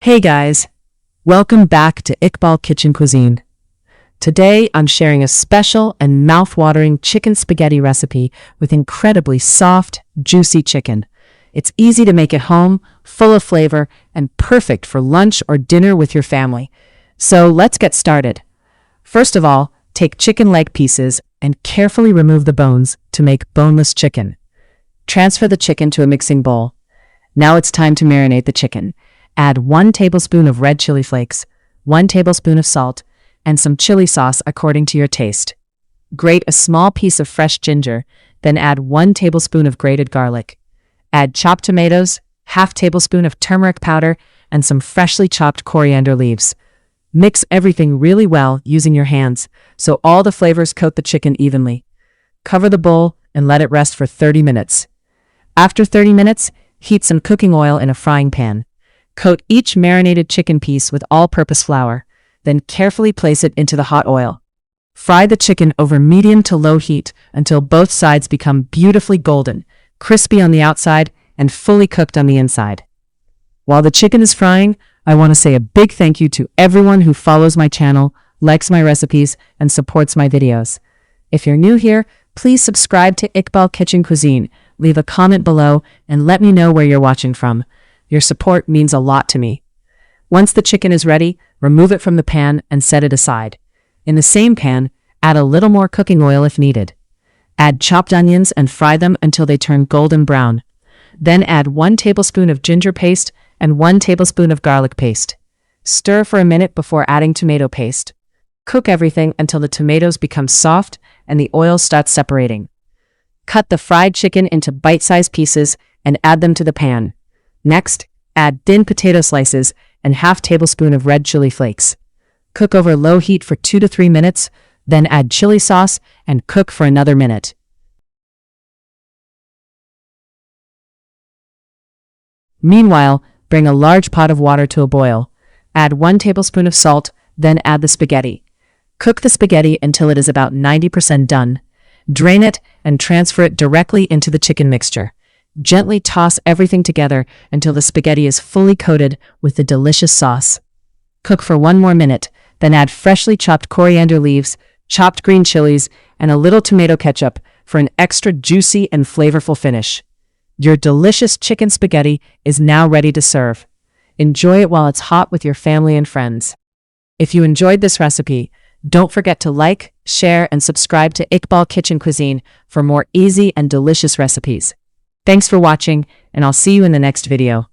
Hey guys, welcome back to Iqbal Kitchen Cuisine. Today I'm sharing a special and mouth-watering chicken spaghetti recipe with incredibly soft, juicy chicken. It's easy to make at home, full of flavor, and perfect for lunch or dinner with your family. So let's get started. First of all, take chicken leg pieces and carefully remove the bones to make boneless chicken. Transfer the chicken to a mixing bowl. Now it's time to marinate the chicken. Add 1 tablespoon of red chili flakes, 1 tablespoon of salt, and some chili sauce according to your taste. Grate a small piece of fresh ginger, then add 1 tablespoon of grated garlic. Add chopped tomatoes, ½ tablespoon of turmeric powder, and some freshly chopped coriander leaves. Mix everything really well using your hands, so all the flavors coat the chicken evenly. Cover the bowl and let it rest for 30 minutes. After 30 minutes, heat some cooking oil in a frying pan. Coat each marinated chicken piece with all-purpose flour, then carefully place it into the hot oil. Fry the chicken over medium to low heat until both sides become beautifully golden, crispy on the outside, and fully cooked on the inside. While the chicken is frying, I want to say a big thank you to everyone who follows my channel, likes my recipes, and supports my videos. If you're new here, please subscribe to Iqbal Kitchen Cuisine, leave a comment below, and let me know where you're watching from. Your support means a lot to me. Once the chicken is ready, remove it from the pan and set it aside. In the same pan, add a little more cooking oil if needed. Add chopped onions and fry them until they turn golden brown. Then add 1 tablespoon of ginger paste and 1 tablespoon of garlic paste. Stir for a minute before adding tomato paste. Cook everything until the tomatoes become soft and the oil starts separating. Cut the fried chicken into bite-sized pieces and add them to the pan. Next, add thin potato slices and ½ tablespoon of red chili flakes. Cook over low heat for 2 to 3 minutes, then add chili sauce and cook for another minute. Meanwhile, bring a large pot of water to a boil. Add 1 tablespoon of salt, then add the spaghetti. Cook the spaghetti until it is about 90% done. Drain it and transfer it directly into the chicken mixture. Gently toss everything together until the spaghetti is fully coated with the delicious sauce. Cook for 1 more minute, then add freshly chopped coriander leaves, chopped green chilies, and a little tomato ketchup for an extra juicy and flavorful finish. Your delicious chicken spaghetti is now ready to serve. Enjoy it while it's hot with your family and friends. If you enjoyed this recipe, don't forget to like, share, and subscribe to Iqbal Kitchen Cuisine for more easy and delicious recipes. Thanks for watching, and I'll see you in the next video.